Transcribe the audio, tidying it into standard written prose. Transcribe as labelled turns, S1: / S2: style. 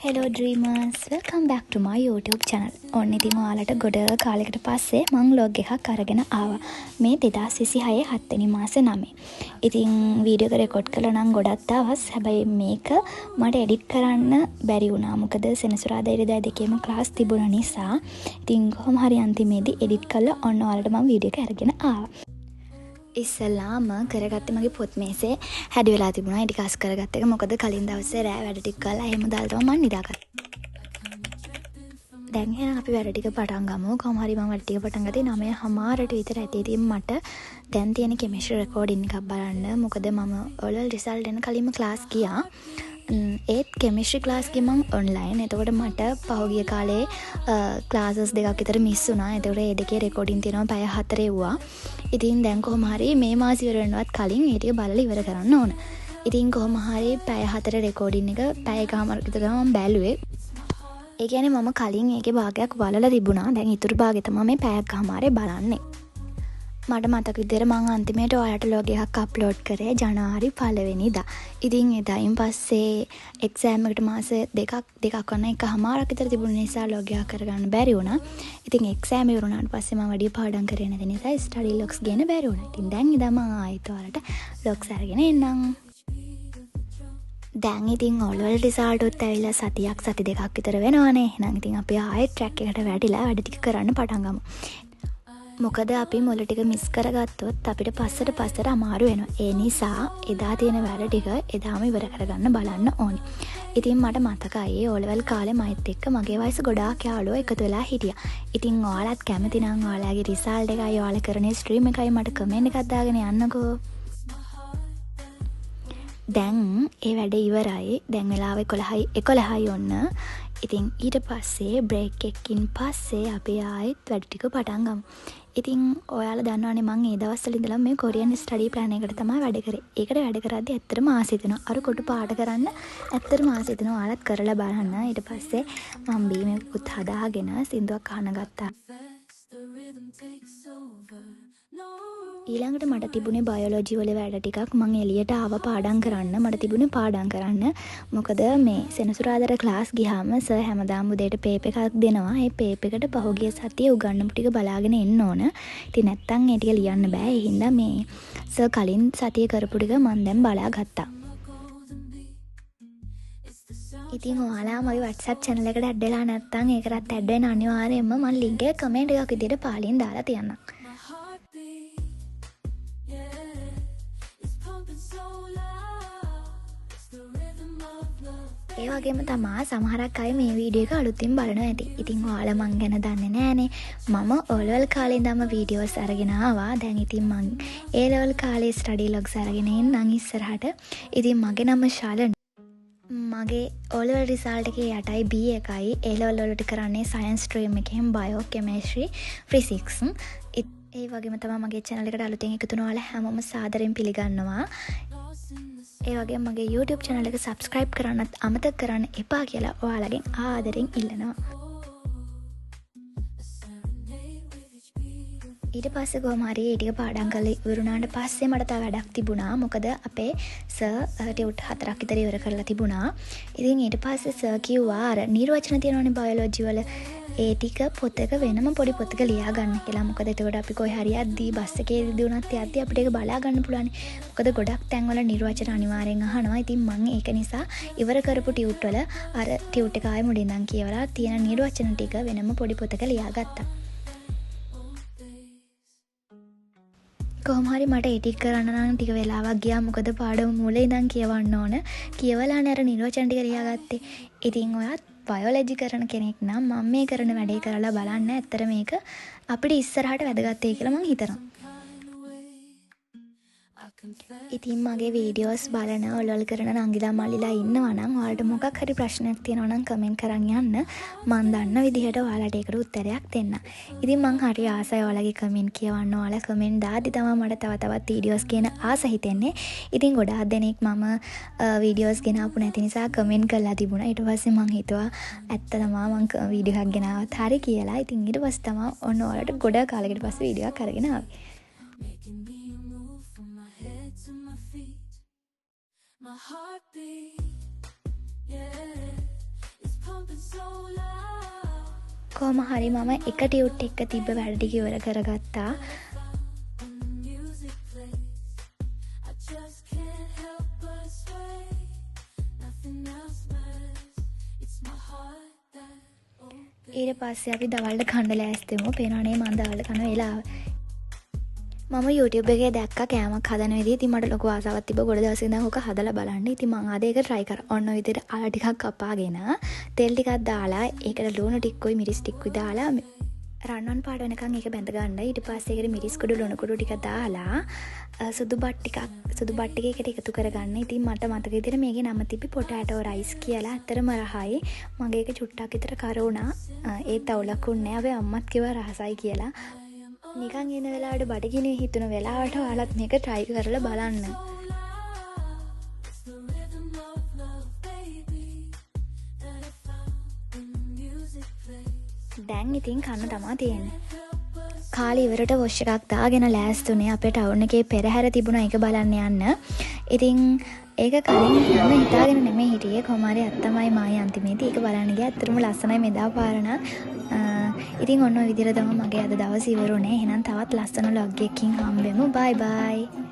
S1: Hello dreamers, welcome back to my YouTube channel. ඔන්න ඉතින් ඔයාලට ගොඩ කාලයකට පස්සේ මං ලොග් එකක් අරගෙන ආවා. මේ 2026 7 වෙනි මාසේ 9. ඉතින් වීඩියෝ එක රෙකෝඩ් කළා නම් ගොඩක් දවස්. හැබැයි මේක මට එඩිට් කරන්න බැරි වුණා. මොකද සෙනසුරාදා ඉරිදා දෙකේම ක්ලාස් තිබුණ නිසා. ඉතින් කොහොම හරි අන්තිමේදී එඩිට් කළා ඔන්න ඔයාලට මම වීඩියෝ එක අරගෙන ආවා. ඉස්සලාම කරගත්තේ මගේ පොත් මේසේ හැඩි වෙලා තිබුණා. ඊට කස් කරගත්ත එක මොකද කලින් දවසේ රෑ වැඩ ටික කළා. එහෙම දාලා තමයි මම නිදාගත්තේ. දැන් එහෙනම් අපි වැඩ ටික පටන් ගමු. කොහොම හරි මම වැඩ ටික පටන් ගත්තේ 9:00ට විතර ඇති. ඉතින් මට දැන් තියෙන කෙමිස්ට්‍රි රෙකෝඩින් එකක් බලන්න. මොකද මම ඔලල් රිසල්ට් එන කලින්ම ක්ලාස් ගියා. ඒත් කෙමිස්ට්‍රි ක්ලාස් ගියේ මම ඔන්ලයින්. එතකොට මට පහුගිය කාලේ ක්ලාසස් දෙකක් විතර මිස් වුණා. එතකොට ඒ දෙකේ රෙකෝඩින් තියෙනවා පැය 4 එව්වා. ඉතින් දැන් කොහොම හරි මේ මාසෙ ඉවර වෙනවත් කලින් ඒ ටික බලලා ඉවර කරන්න ඕන. ඉතින් කොහොම හරි පැය 4 රෙකෝඩින් එක පැය එකමාරක් විතර මම බැලුවේ. ඒ කියන්නේ මම කලින් ඒකේ භාගයක් බලලා තිබුණා. දැන් ඊටු භාගය තමයි මේ පැයකමාරේ බලන්නේ. මට මතක විදිහට මම අන්තිමේට ඔයාලට ලොග් එකක් අප්ලෝඩ් කරේ ජනවාරි 1 වෙනිදා. ඉතින් එදායින් පස්සේ එක්සෑම් එකට මාස දෙකක් වන්න එකමාරක් විතර තිබුණ නිසා ලොග් එකක් කරගන්න බැරි වුණා. ඉතින් එක්සෑම් ඉවර වුණාට පස්සේ මම වැඩි පාඩම් කරේ නැති නිසා ස්ටඩි ලොග්ස් ගන්න බැරි වුණා. ඉතින් දැන් ඉදා මම ආයෙත් ඔයාලට ලොග්ස් අරගෙන එන්නම්. දැන් ඉතින් ඔලවල් රිසල්ට් උත් ඇවිල්ලා සතියක් සති දෙකක් විතර වෙනවනේ. එහෙනම් ඉතින් අපි ආයෙත් ට්‍රැක් එකට වැටිලා වැඩ ටික කරන්න පටන් ගමු. මොකද අපි මුල ටික මිස් කරගත්තොත් අපිට පස්සට අමාරු වෙනවා. ඒ නිසා එදා තියෙන වැඩ ටික එදාම ඉවර කරගන්න බලන්න ඕනේ. ඉතින් මට මතකයි ඕලෙවල් කාලේ මයිත් එක්ක මගේ වයස ගොඩාක් යාළුවෝ එකතු වෙලා හිටියා. ඉතින් ඔයාලත් කැමති නම් ඔයාලගේ රිසල්ට් එකයි ඔයාලා කරන ස්ට්‍රීම් එකයි මට කමෙන්ට් එකක් දාගෙන යන්නකෝ. දැන් ඒ වැඩ ඉවරයි. දැන් වෙලාව 11යි ඔන්න. ඉතින් ඊට පස්සේ බ්‍රේක් එකකින් පස්සේ අපි ආයෙත් වැඩ ටික පටන් ගමු. ඉතින් ඔයාලා දන්නවනේ මම ඒ දවස්වල ඉඳලා මේ කොරියන් ස්ටඩි ප්ලෑන් එකට තමයි වැඩ කරේ. ඒකට වැඩ කරද්දි ඇත්තටම ආසෙ දෙනවා. අර කොටු පාඩ කරන්න ඇත්තටම ආසෙ දෙනවා. ඔයාලත් කරලා බලන්න. ඊට පස්සේ මම බීමකුත් හදාගෙන සින්දුවක් අහන ගත්තා. ඊළඟට මට තිබුණේ බයොලොජි වල වැඩ ටිකක් මම එළියට ආව පාඩම් කරන්න. මට තිබුණේ පාඩම් කරන්න. මොකද මේ සෙනසුරාදාට ක්ලාස් ගියාම සර් හැමදාම උදේට පේපර් එකක් දෙනවා. ඒ පේපර් එකට පහුගිය සතියේ උගන්වපු ටික බලාගෙන එන්න ඕන. ඉතින් නැත්තම් ඒ ටික ලියන්න බෑ. ඒ හින්දා මේ සර් කලින් සතියේ කරපු ටික මම දැන් බලා ගත්තා. ඉතින් ඔයාලා මගේ WhatsApp channel එකට ඇඩ් වෙලා නැත්නම් ඒකටත් ඇඩ් වෙන්න අනිවාර්යයෙන්ම මම link එක කමෙන්ට් එකක් විදිහට පාලියෙන් දාලා තියන්නම්. ඒ වගේම තමා සමහරක් අය මේ වීඩියෝ එක අලුතින් බලනවා ඇති. ඉතින් ඔයාලා මං ගැන දන්නේ නැහනේ. මම O-level කාලේ ඉඳන්ම වීඩියෝස් අරගෙන ආවා. දැන් ඉතින් මං A-level කාලේ ස්ටඩි ලොග්ස් අරගෙන එන්නම් ඉස්සරහට. ඉතින් මගේ නම ශාලන්. මගේ O-level රිසල්ට් එකේ යටයි B එකයි. A-level වලට කරන්නේ සයන්ස් ස්ට්‍රීම් එකෙන් බයෝ කෙමිස්ට්‍රි ෆිසික්ස්. ඒ වගේම තමයි මගේ channel එකට අලුතෙන් එකතු වෙන ඔයාලා හැමෝම සාදරයෙන් පිළිගන්නවා. ඒ වගේම මගේ YouTube channel එක subscribe කරන්නත් අමතක කරන්න එපා කියලා ඔයාලගෙන් ආදරෙන් ඉල්ලනවා. ඊට පස්සේ කොහොම හරි ඒ ටික පාඩම් කරලා ඉවරුණාට පස්සේ මට තව වැඩක් තිබුණා. මොකද අපේ සර් ටියුට් 4ක් විතර ඉවර කරලා තිබුණා. ඉතින් ඊට පස්සේ සර් කිව්වා අර නිර්වචන තියෙනවනේ බයොලොජි වල ඒ ටික පොතක වෙනම පොඩි පොතක ලියා ගන්න කියලා. මොකද එතකොට අපි කොහේ හරි යද්දී බස් එකේ දුණත් යද්දී අපිට ඒක බලා ගන්න පුළුවන්. මොකද ගොඩක් තැන්වල නිර්වචන අනිවාර්යෙන් අහනවා. ඉතින් මම ඒක නිසා ඉවර කරපු ටියුට් වල අර ටියුට් එක ආයෙ මුලින් ඉඳන් කියවලා තියෙන නිර්වචන ටික වෙනම පොඩි පොතක ලියා ගත්තා. කොහොම හරි මට එඩිට් කරන්න නම් ටික වෙලාවක් ගියා. මොකද පාඩම මුලින් ඉඳන් කියවන්න ඕන. කියවලානේ අර නිර්වචන ටික ලියාගත්තේ. ඉතින් ඔයත් බයොලොජි කරන කෙනෙක් නම් මම මේ කරන වැඩේ කරලා බලන්න. ඇත්තට මේක අපිට ඉස්සරහට වැදගත් වෙයි කියලා මම හිතනවා. ඉතින් මගේ වීඩියෝස් බලන ඔලොල් කරන නංගිලා මල්ලිලා ඉන්නවා නම් ඔයාලට මොකක් හරි ප්‍රශ්නයක් තියෙනවා නම් කමෙන්ට් කරන් යන්න. මම දන්න විදිහට ඔයාලට ඒකට උත්තරයක් දෙන්න. ඉතින් මං හරි ආසයි ඔයාලගේ කමෙන්ට් කියවන්න. ඔයාලා කමෙන්ට් දාද්දි තමයි මට තව තවත් වීඩියෝස් කියන ආස හිතෙන්නේ. ඉතින් ගොඩාක් දෙනෙක් මම වීඩියෝස් ගෙනාපු නැති නිසා කමෙන්ට් කරලා තිබුණා. ඊට පස්සේ මං හිතුවා ඇත්ත තමයි මං වීඩියෝ එකක් ගෙනාවත් හරි කියලා. ඉතින් ඊට පස්සේ තමයි ඔන්න ඔයාලට ගොඩාක් කාලෙකට පස්සේ වීඩියෝ එකක් අරගෙන ආවේ.
S2: My heartbeat, yeah, it's pumping so loud.
S1: කොහොම හරි මම එක ටියුට් එක තිබ්බ වැඩ ටික ඉවර කරගත්තා.
S2: Music plays, I just can't help but sway. Nothing else matters, it's my heart that opens.
S1: ඊට පස්සේ අපි දවල්ට කන්න ලෑස්ති වෙමු. පේනවනේ මම දවල්ට කන වෙලාව. මම YouTube එකේ දැක්ක කෑමක් හදන විදිහ. ඉතින් මට ලොකු ආසාවක් තිබ්බ ගොඩ දවසක් ඉඳන් ඕක හදලා බලන්න. ඉතින් මම ආද ඒක try කරා. ඔන්න ඔය විදිහට ආල ටිකක් කපාගෙන තෙල් ටිකක් දාලා ඒකට ලුණු ටිකකුයි මිරිස් ටිකකුයි දාලා රන්වන් පාට වෙනකන් ඒක බැඳ ගන්න. ඊට පස්සේ ඒකට මිරිස් කුඩු ලුණු කුඩු ටික දාලා සුදු බත් ටික එකට එකතු කරගන්න. ඉතින් මට මතක විදිහට මේකේ නම තිබ්බි පොටෑටෝ රයිස් කියලා. ඇත්තටම රහයි. මගේ ඒක චුට්ටක් විතර කර වුණා. ඒත් අවුලක් වුණේ නැහැ. අපේ අම්මත් කිව්වා රහසයි කියලා. නිකන් ඉන්න වෙලාවට බඩගිනේ හිතුන වෙලාවට ඔයාලත් මේක try කරලා බලන්න.
S2: It's the rhythm of love, baby, that I found when the music plays.
S1: දැන් ඉතින් කන්න තමා තියෙන්නේ. කාලේ ඉවරට වොෂ් එකක් දාගෙන ලෑස්තුනේ අපේ ටවුන් එකේ පෙරහැර තිබුණා ඒක බලන්න යන්න. ඉතින් ඒක කලින් යන්න හිතාගෙන නෙමෙයි හිටියේ. කොහොම හරි අත්තමයි මායි අන්තිමේදී ඒක බලන්න ගියා. ඇත්තටම ලස්සනයි මෙදා පාරණ. ඉතින් ඔන්න ඔය විදිහට තමයි මගේ අද දවස් ඉවරුනේ. එහෙනම් තවත් ලස්සන vlog එකකින් හම්බෙමු. bye bye.